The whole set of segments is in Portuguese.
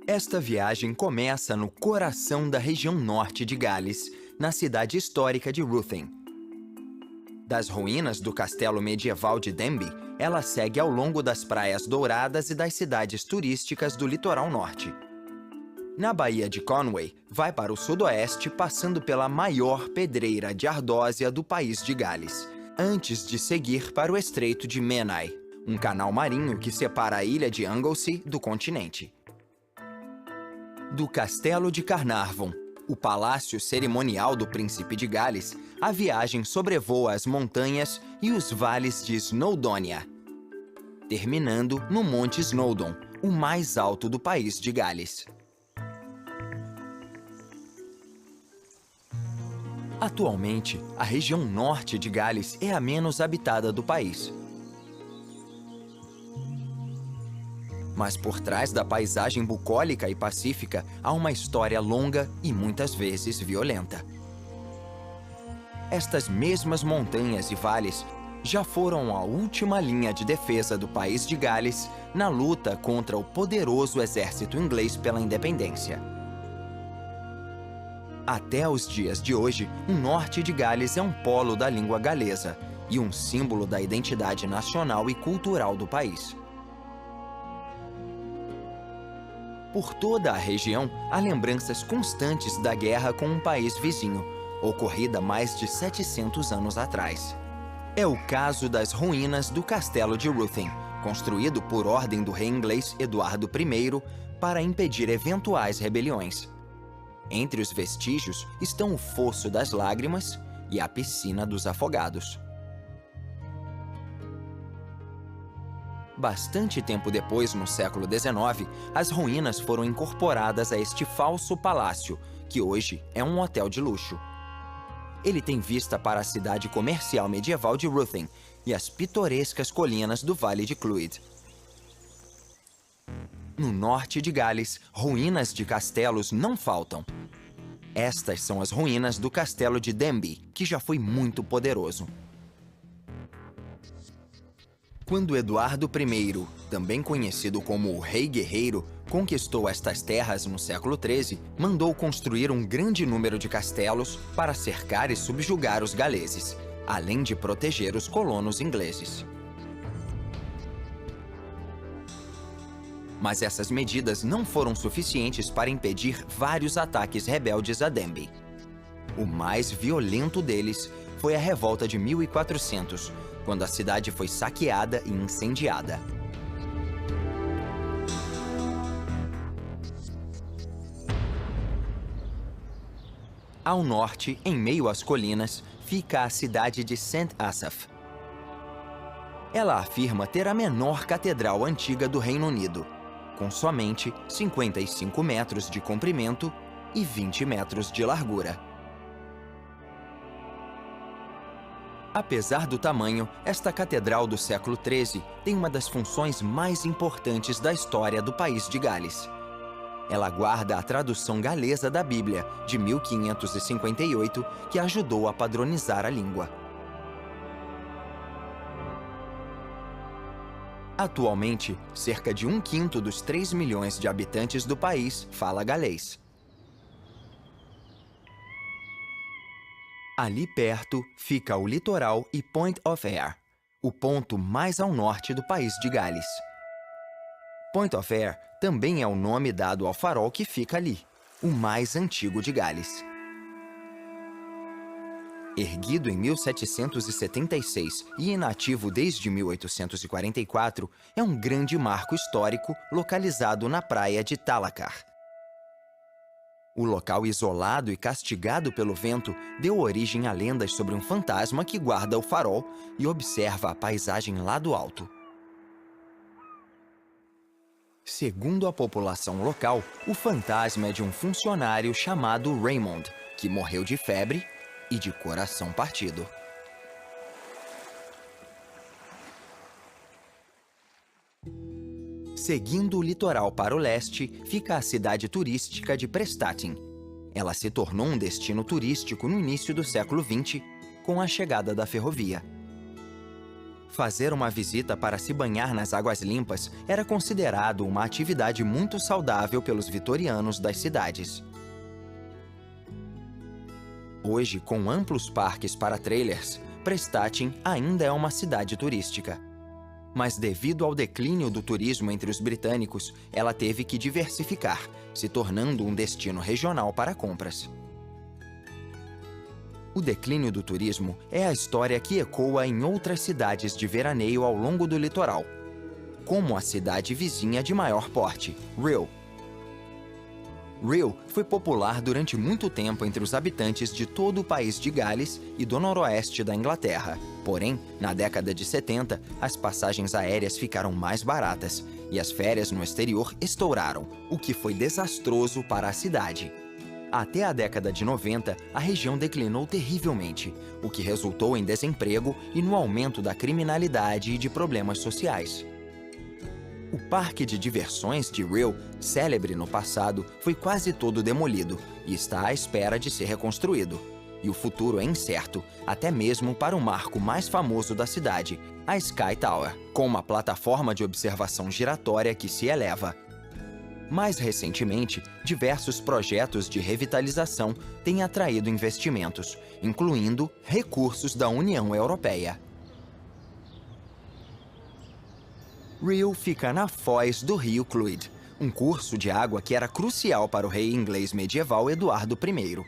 Esta viagem começa no coração da região norte de Gales, na cidade histórica de Ruthin. Das ruínas do castelo medieval de Denbigh, ela segue ao longo das praias douradas e das cidades turísticas do litoral norte. Na Baía de Conway, vai para o sudoeste, passando pela maior pedreira de ardósia do país de Gales, antes de seguir para o Estreito de Menai, um canal marinho que separa a ilha de Anglesey do continente. Do Castelo de Carnarvon, o palácio cerimonial do príncipe de Gales, a viagem sobrevoa as montanhas e os vales de Snowdonia, terminando no Monte Snowdon, o mais alto do país de Gales. Atualmente, a região norte de Gales é a menos habitada do país. Mas por trás da paisagem bucólica e pacífica há uma história longa e muitas vezes violenta. Estas mesmas montanhas e vales já foram a última linha de defesa do país de Gales na luta contra o poderoso exército inglês pela independência. Até os dias de hoje, o norte de Gales é um polo da língua galesa e um símbolo da identidade nacional e cultural do país. Por toda a região, há lembranças constantes da guerra com um país vizinho, ocorrida mais de 700 anos atrás. É o caso das ruínas do Castelo de Ruthin, construído por ordem do rei inglês Eduardo I para impedir eventuais rebeliões. Entre os vestígios estão o Fosso das Lágrimas e a Piscina dos Afogados. Bastante tempo depois, no século XIX, as ruínas foram incorporadas a este falso palácio, que hoje é um hotel de luxo. Ele tem vista para a cidade comercial medieval de Ruthin e as pitorescas colinas do Vale de Clwyd. No norte de Gales, ruínas de castelos não faltam. Estas são as ruínas do castelo de Denbigh, que já foi muito poderoso. Quando Eduardo I, também conhecido como o Rei Guerreiro, conquistou estas terras no século XIII, mandou construir um grande número de castelos para cercar e subjugar os galeses, além de proteger os colonos ingleses. Mas essas medidas não foram suficientes para impedir vários ataques rebeldes a Denbigh. O mais violento deles foi a Revolta de 1400, quando a cidade foi saqueada e incendiada. Ao norte, em meio às colinas, fica a cidade de St. Asaph. Ela afirma ter a menor catedral antiga do Reino Unido, com somente 55 metros de comprimento e 20 metros de largura. Apesar do tamanho, esta catedral do século XIII tem uma das funções mais importantes da história do país de Gales. Ela guarda a tradução galesa da Bíblia, de 1558, que ajudou a padronizar a língua. Atualmente, cerca de 1/5 dos 3 milhões de habitantes do país fala galês. Ali perto fica o litoral e Point of Ayr, o ponto mais ao norte do país de Gales. Point of Ayr também é o nome dado ao farol que fica ali, o mais antigo de Gales. Erguido em 1776 e inativo desde 1844, é um grande marco histórico localizado na praia de Talacar. O local isolado e castigado pelo vento deu origem a lendas sobre um fantasma que guarda o farol e observa a paisagem lá do alto. Segundo a população local, o fantasma é de um funcionário chamado Raymond, que morreu de febre e de coração partido. Seguindo o litoral para o leste, fica a cidade turística de Prestatyn. Ela se tornou um destino turístico no início do século XX, com a chegada da ferrovia. Fazer uma visita para se banhar nas águas limpas era considerado uma atividade muito saudável pelos vitorianos das cidades. Hoje, com amplos parques para trailers, Prestatyn ainda é uma cidade turística. Mas devido ao declínio do turismo entre os britânicos, ela teve que diversificar, se tornando um destino regional para compras. O declínio do turismo é a história que ecoa em outras cidades de veraneio ao longo do litoral, como a cidade vizinha de maior porte, Rhyl. Rhyl foi popular durante muito tempo entre os habitantes de todo o país de Gales e do noroeste da Inglaterra. Porém, na década de 70, as passagens aéreas ficaram mais baratas e as férias no exterior estouraram, o que foi desastroso para a cidade. Até a década de 90, a região declinou terrivelmente, o que resultou em desemprego e no aumento da criminalidade e de problemas sociais. O parque de diversões de Rhyl, célebre no passado, foi quase todo demolido e está à espera de ser reconstruído. E o futuro é incerto, até mesmo para o marco mais famoso da cidade, a Sky Tower, com uma plataforma de observação giratória que se eleva. Mais recentemente, diversos projetos de revitalização têm atraído investimentos, incluindo recursos da União Europeia. Rhyl fica na foz do rio Clwyd, um curso de água que era crucial para o rei inglês medieval Eduardo I.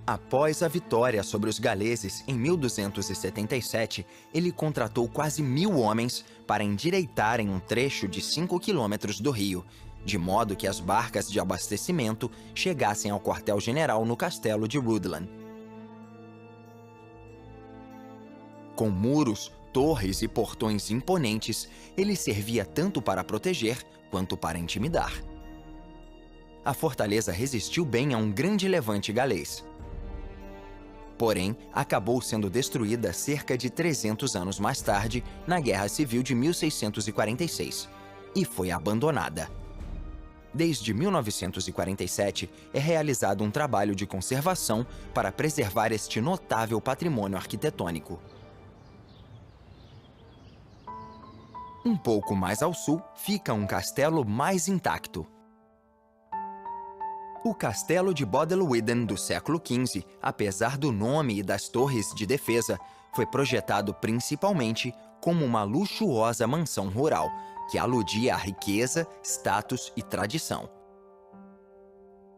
Após a vitória sobre os galeses em 1277, ele contratou quase 1000 homens para endireitarem um trecho de 5 quilômetros do rio, de modo que as barcas de abastecimento chegassem ao quartel-general no castelo de Rhuddlan. Com muros, torres e portões imponentes, ele servia tanto para proteger quanto para intimidar. A fortaleza resistiu bem a um grande levante galês. Porém, acabou sendo destruída cerca de 300 anos mais tarde, na Guerra Civil de 1646, e foi abandonada. Desde 1947, é realizado um trabalho de conservação para preservar este notável patrimônio arquitetônico. Um pouco mais ao sul, fica um castelo mais intacto. O castelo de Bodelwyddan do século XV, apesar do nome e das torres de defesa, foi projetado principalmente como uma luxuosa mansão rural, que aludia à riqueza, status e tradição.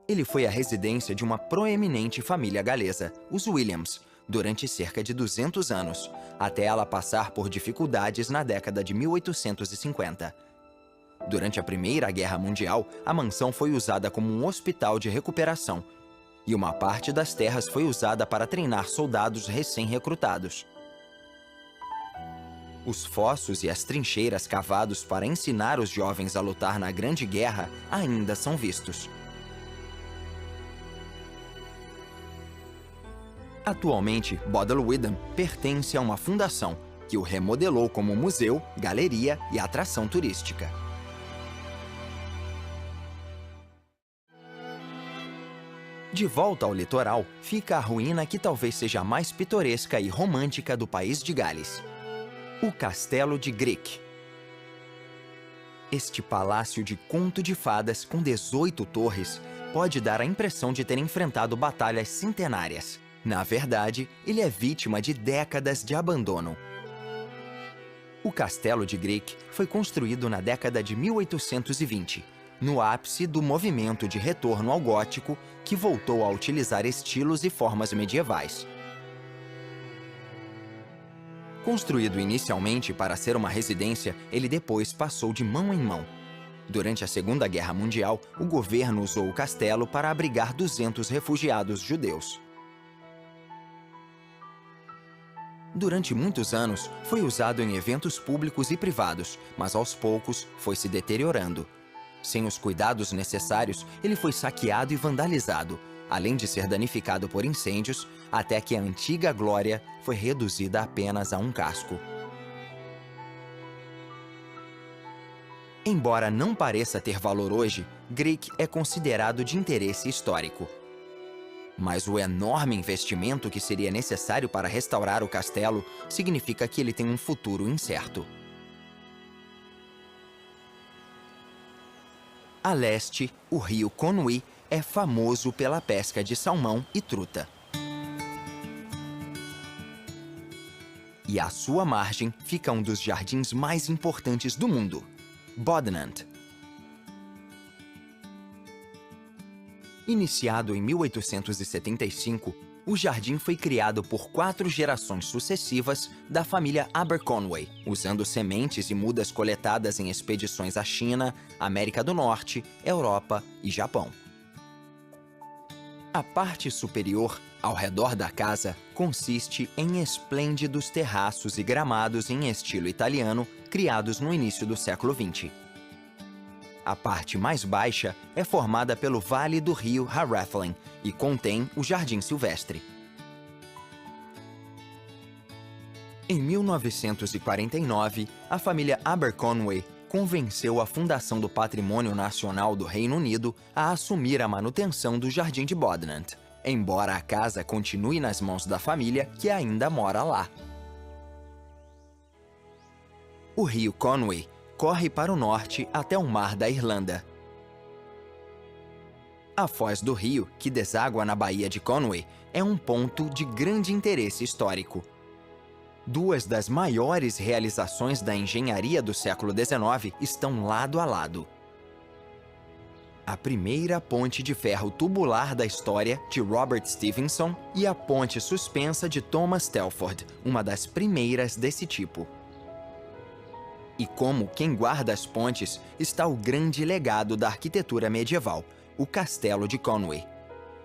Ele foi a residência de uma proeminente família galesa, os Williams, durante cerca de 200 anos, até ela passar por dificuldades na década de 1850. Durante a Primeira Guerra Mundial, a mansão foi usada como um hospital de recuperação, e uma parte das terras foi usada para treinar soldados recém-recrutados. Os fossos e as trincheiras cavados para ensinar os jovens a lutar na Grande Guerra ainda são vistos. Atualmente, Bodelwyddan pertence a uma fundação que o remodelou como museu, galeria e atração turística. De volta ao litoral, fica a ruína que talvez seja a mais pitoresca e romântica do país de Gales: o Castelo de Gric. Este palácio de conto de fadas com 18 torres pode dar a impressão de ter enfrentado batalhas centenárias. Na verdade, ele é vítima de décadas de abandono. O Castelo de Gric foi construído na década de 1820, no ápice do movimento de retorno ao gótico que voltou a utilizar estilos e formas medievais. Construído inicialmente para ser uma residência, ele depois passou de mão em mão. Durante a Segunda Guerra Mundial, o governo usou o castelo para abrigar 200 refugiados judeus. Durante muitos anos, foi usado em eventos públicos e privados, mas aos poucos foi se deteriorando. Sem os cuidados necessários, ele foi saqueado e vandalizado, além de ser danificado por incêndios, até que a antiga glória foi reduzida apenas a um casco. Embora não pareça ter valor hoje, Gric é considerado de interesse histórico. Mas o enorme investimento que seria necessário para restaurar o castelo significa que ele tem um futuro incerto. A leste, o rio Conwy é famoso pela pesca de salmão e truta. E à sua margem fica um dos jardins mais importantes do mundo, Bodnant. Iniciado em 1875, o jardim foi criado por 4 gerações sucessivas da família Aberconwy, usando sementes e mudas coletadas em expedições à China, América do Norte, Europa e Japão. A parte superior, ao redor da casa, consiste em esplêndidos terraços e gramados em estilo italiano criados no início do século XX. A parte mais baixa é formada pelo vale do rio Harathling e contém o Jardim Silvestre. Em 1949, a família Aberconwy convenceu a Fundação do Patrimônio Nacional do Reino Unido a assumir a manutenção do Jardim de Bodnant, embora a casa continue nas mãos da família que ainda mora lá. O rio Conwy corre para o norte até o Mar da Irlanda. A foz do rio, que deságua na Baía de Conwy, é um ponto de grande interesse histórico. 2 das maiores realizações da engenharia do século XIX estão lado a lado. A primeira ponte de ferro tubular da história, de Robert Stephenson, e a ponte suspensa de Thomas Telford, uma das primeiras desse tipo. E como quem guarda as pontes está o grande legado da arquitetura medieval, o Castelo de Conwy.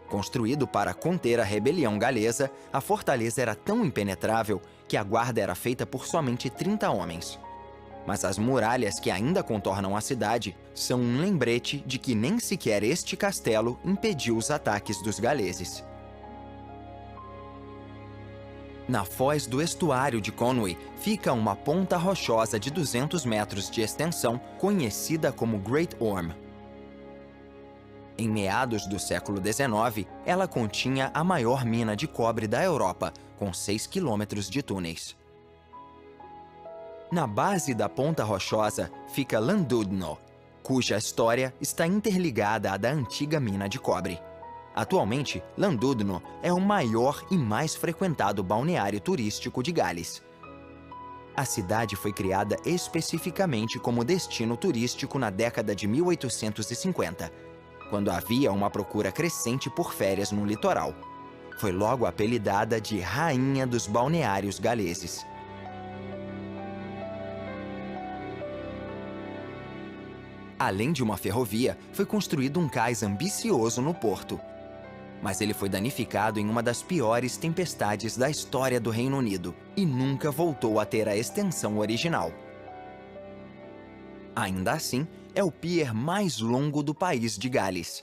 Construído para conter a rebelião galesa, a fortaleza era tão impenetrável que a guarda era feita por somente 30 homens. Mas as muralhas que ainda contornam a cidade são um lembrete de que nem sequer este castelo impediu os ataques dos galeses. Na foz do estuário de Conwy fica uma ponta rochosa de 200 metros de extensão, conhecida como Great Orme. Em meados do século XIX, ela continha a maior mina de cobre da Europa, com 6 quilômetros de túneis. Na base da ponta rochosa fica Llandudno, cuja história está interligada à da antiga mina de cobre. Atualmente, Llandudno é o maior e mais frequentado balneário turístico de Gales. A cidade foi criada especificamente como destino turístico na década de 1850, quando havia uma procura crescente por férias no litoral. Foi logo apelidada de Rainha dos Balneários Galeses. Além de uma ferrovia, foi construído um cais ambicioso no porto. Mas ele foi danificado em uma das piores tempestades da história do Reino Unido e nunca voltou a ter a extensão original. Ainda assim, é o pier mais longo do país de Gales.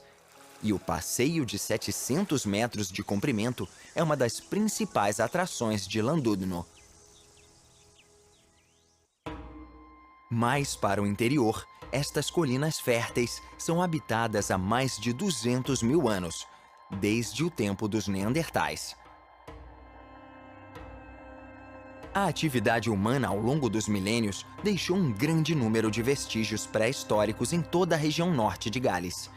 E o passeio de 700 metros de comprimento é uma das principais atrações de Llandudno. Mais para o interior, estas colinas férteis são habitadas há mais de 200 mil anos, desde o tempo dos Neandertais. A atividade humana ao longo dos milênios deixou um grande número de vestígios pré-históricos em toda a região norte de Gales.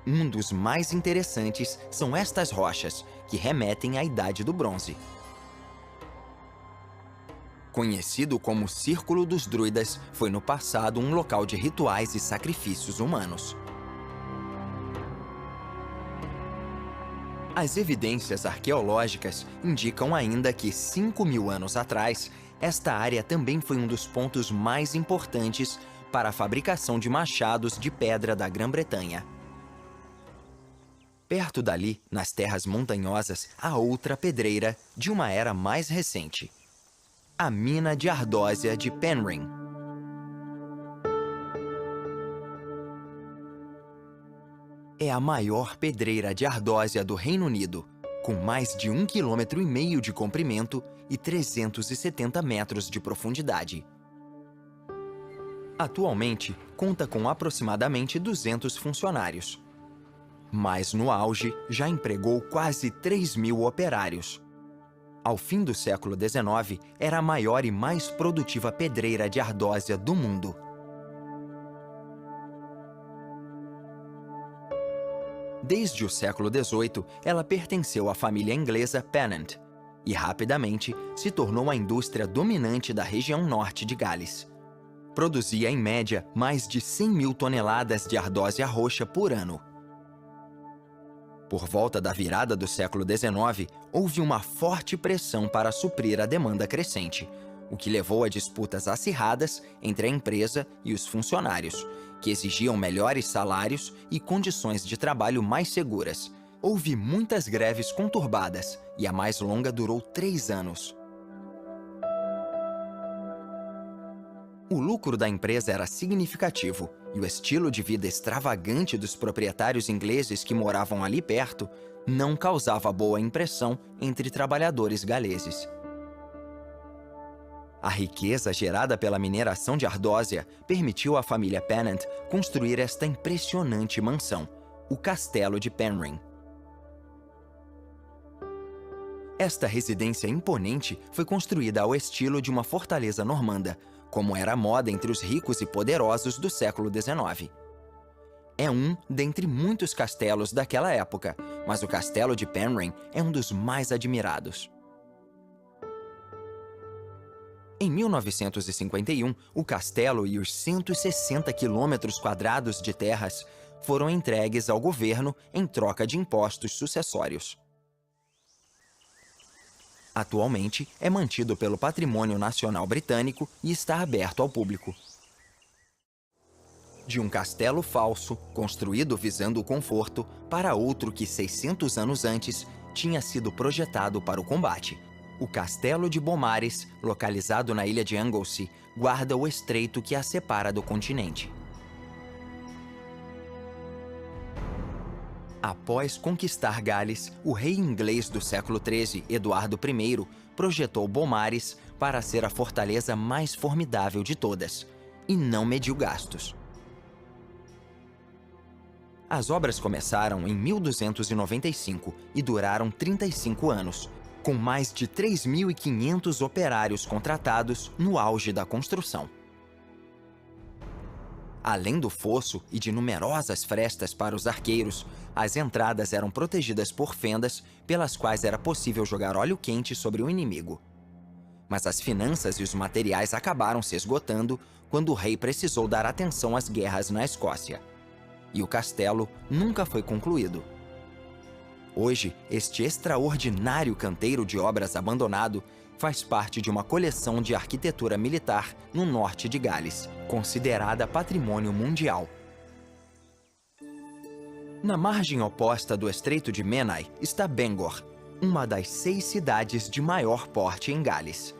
Um dos mais interessantes são estas rochas, que remetem à Idade do Bronze. Conhecido como Círculo dos Druidas, foi no passado um local de rituais e sacrifícios humanos. As evidências arqueológicas indicam ainda que 5.000 anos atrás, esta área também foi um dos pontos mais importantes para a fabricação de machados de pedra da Grã-Bretanha. Perto dali, nas terras montanhosas, há outra pedreira de uma era mais recente. A mina de ardósia de Penrhyn. É a maior pedreira de ardósia do Reino Unido, com mais de 1,5 km de comprimento e 370 metros de profundidade. Atualmente, conta com aproximadamente 200 funcionários. mas no auge já empregou quase 3.000 operários. Ao fim do século XIX, era a maior e mais produtiva pedreira de ardósia do mundo. Desde o século XVIII, ela pertenceu à família inglesa Pennant e rapidamente se tornou a indústria dominante da região norte de Gales. Produzia, em média, mais de 100.000 toneladas de ardósia roxa por ano. Por volta da virada do século XIX, houve uma forte pressão para suprir a demanda crescente, o que levou a disputas acirradas entre a empresa e os funcionários, que exigiam melhores salários e condições de trabalho mais seguras. Houve muitas greves conturbadas e a mais longa durou 3 anos. O lucro da empresa era significativo e o estilo de vida extravagante dos proprietários ingleses que moravam ali perto não causava boa impressão entre trabalhadores galeses. A riqueza gerada pela mineração de ardósia permitiu à família Pennant construir esta impressionante mansão, o Castelo de Penrhyn. Esta residência imponente foi construída ao estilo de uma fortaleza normanda, como era a moda entre os ricos e poderosos do século XIX. É um dentre muitos castelos daquela época, mas o Castelo de Penrhyn é um dos mais admirados. Em 1951, o castelo e os 160 quilômetros quadrados de terras foram entregues ao governo em troca de impostos sucessórios. Atualmente, é mantido pelo Patrimônio Nacional Britânico e está aberto ao público. De um castelo falso, construído visando o conforto, para outro que 600 anos antes tinha sido projetado para o combate. O Castelo de Beaumaris, localizado na ilha de Anglesey, guarda o estreito que a separa do continente. Após conquistar Gales, o rei inglês do século XIII, Eduardo I, projetou Beaumaris para ser a fortaleza mais formidável de todas, e não mediu gastos. As obras começaram em 1295 e duraram 35 anos, com mais de 3.500 operários contratados no auge da construção. Além do fosso e de numerosas frestas para os arqueiros, as entradas eram protegidas por fendas pelas quais era possível jogar óleo quente sobre o inimigo. Mas as finanças e os materiais acabaram se esgotando quando o rei precisou dar atenção às guerras na Escócia. E o castelo nunca foi concluído. Hoje, este extraordinário canteiro de obras abandonado faz parte de uma coleção de arquitetura militar no norte de Gales, considerada patrimônio mundial. Na margem oposta do Estreito de Menai está Bangor, uma das 6 cidades de maior porte em Gales.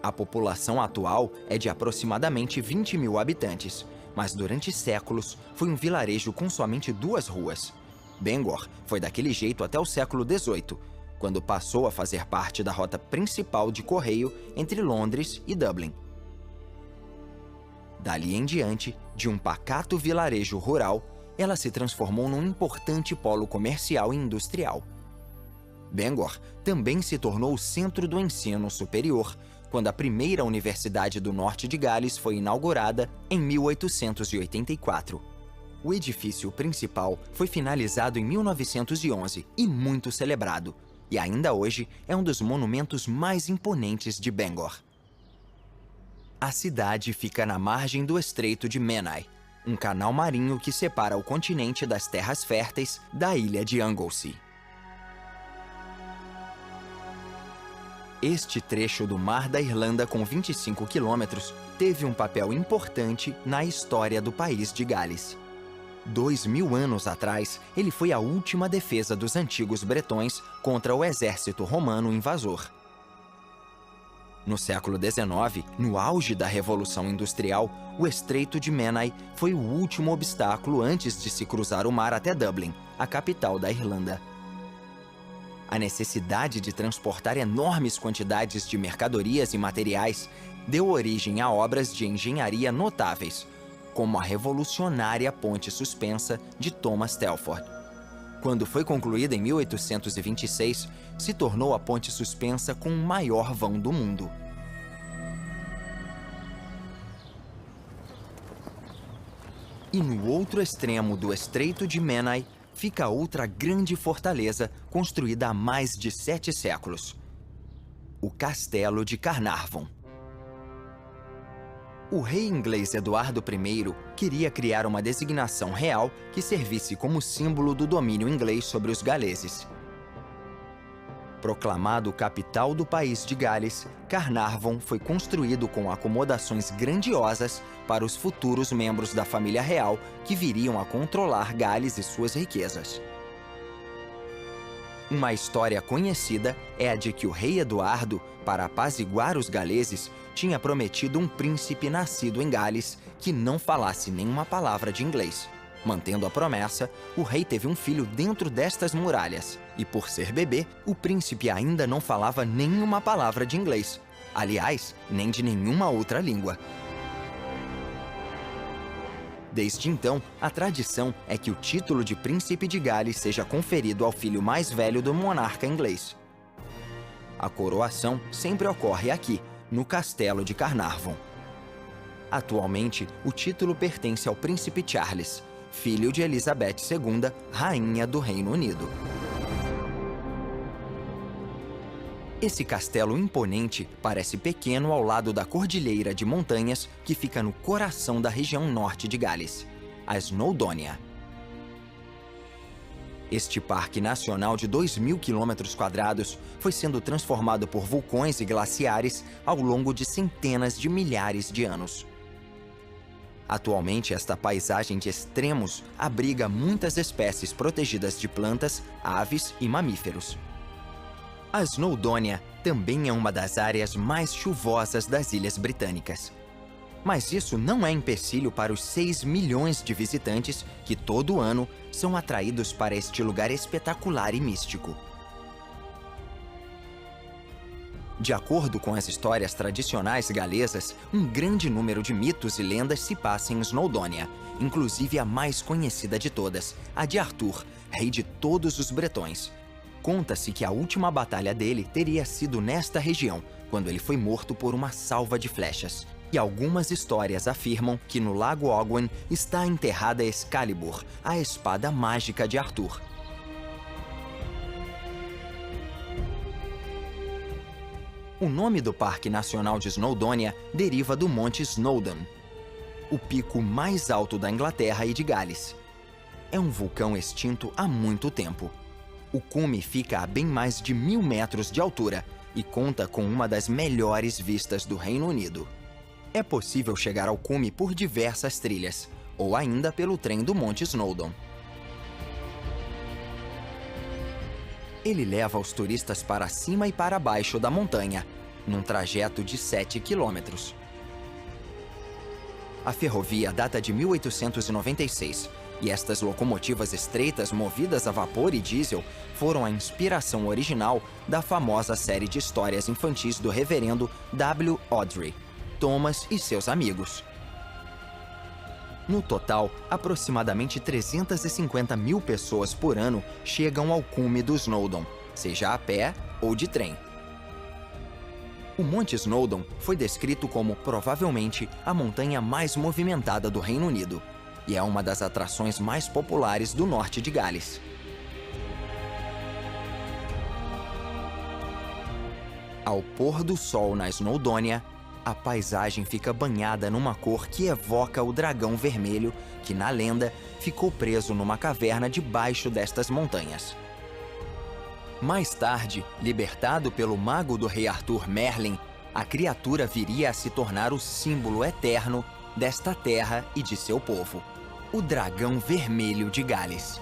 A população atual é de aproximadamente 20.000 habitantes, mas durante séculos foi um vilarejo com somente 2 ruas. Bangor foi daquele jeito até o século XVIII, quando passou a fazer parte da rota principal de correio entre Londres e Dublin. Dali em diante, de um pacato vilarejo rural, ela se transformou num importante polo comercial e industrial. Bangor também se tornou o centro do ensino superior, quando a primeira Universidade do Norte de Gales foi inaugurada em 1884. O edifício principal foi finalizado em 1911 e muito celebrado, e ainda hoje é um dos monumentos mais imponentes de Bangor. A cidade fica na margem do Estreito de Menai, um canal marinho que separa o continente das terras férteis da ilha de Anglesey. Este trecho do Mar da Irlanda, com 25 quilômetros, teve um papel importante na história do país de Gales. 2.000 anos atrás, ele foi a última defesa dos antigos bretões contra o exército romano invasor. No século XIX, no auge da Revolução Industrial, o Estreito de Menai foi o último obstáculo antes de se cruzar o mar até Dublin, a capital da Irlanda. A necessidade de transportar enormes quantidades de mercadorias e materiais deu origem a obras de engenharia notáveis, como a revolucionária Ponte Suspensa de Thomas Telford. Quando foi concluída em 1826, se tornou a ponte suspensa com o maior vão do mundo. E no outro extremo do Estreito de Menai fica outra grande fortaleza construída há mais de 7 séculos: o Castelo de Carnarvon. O rei inglês Eduardo I queria criar uma designação real que servisse como símbolo do domínio inglês sobre os galeses. Proclamado capital do país de Gales, Carnarvon foi construído com acomodações grandiosas para os futuros membros da família real que viriam a controlar Gales e suas riquezas. Uma história conhecida é a de que o rei Eduardo, para apaziguar os galeses, tinha prometido um príncipe nascido em Gales que não falasse nenhuma palavra de inglês. Mantendo a promessa, o rei teve um filho dentro destas muralhas, e por ser bebê, o príncipe ainda não falava nenhuma palavra de inglês. Aliás, nem de nenhuma outra língua. Desde então, a tradição é que o título de príncipe de Gales seja conferido ao filho mais velho do monarca inglês. A coroação sempre ocorre aqui, no Castelo de Carnarvon. Atualmente, o título pertence ao príncipe Charles, filho de Elizabeth II, rainha do Reino Unido. Esse castelo imponente parece pequeno ao lado da cordilheira de montanhas que fica no coração da região norte de Gales, a Snowdonia. Este parque nacional de 2.000 km² foi sendo transformado por vulcões e glaciares ao longo de centenas de milhares de anos. Atualmente, esta paisagem de extremos abriga muitas espécies protegidas de plantas, aves e mamíferos. A Snowdonia também é uma das áreas mais chuvosas das Ilhas Britânicas. Mas isso não é empecilho para os 6 milhões de visitantes que todo ano são atraídos para este lugar espetacular e místico. De acordo com as histórias tradicionais galesas, um grande número de mitos e lendas se passa em Snowdonia, inclusive a mais conhecida de todas, a de Arthur, rei de todos os bretões. Conta-se que a última batalha dele teria sido nesta região, quando ele foi morto por uma salva de flechas. E algumas histórias afirmam que no Lago Ogwen está enterrada Excalibur, a espada mágica de Arthur. O nome do Parque Nacional de Snowdonia deriva do Monte Snowdon, o pico mais alto da Inglaterra e de Gales. É um vulcão extinto há muito tempo. O cume fica a bem mais de 1.000 metros de altura e conta com uma das melhores vistas do Reino Unido. É possível chegar ao cume por diversas trilhas, ou ainda pelo trem do Monte Snowdon. Ele leva os turistas para cima e para baixo da montanha, num trajeto de 7 quilômetros. A ferrovia data de 1896, e estas locomotivas estreitas movidas a vapor e diesel foram a inspiração original da famosa série de histórias infantis do reverendo W. Awdry, Thomas e seus amigos. No total, aproximadamente 350 mil pessoas por ano chegam ao cume do Snowdon, seja a pé ou de trem. O Monte Snowdon foi descrito como provavelmente a montanha mais movimentada do Reino Unido e é uma das atrações mais populares do norte de Gales. Ao pôr do sol na Snowdonia, a paisagem fica banhada numa cor que evoca o dragão vermelho que, na lenda, ficou preso numa caverna debaixo destas montanhas. Mais tarde, libertado pelo mago do rei Arthur Merlin, a criatura viria a se tornar o símbolo eterno desta terra e de seu povo, o dragão vermelho de Gales.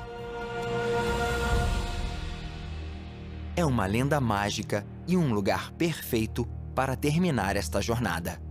É uma lenda mágica e um lugar perfeito para terminar esta jornada.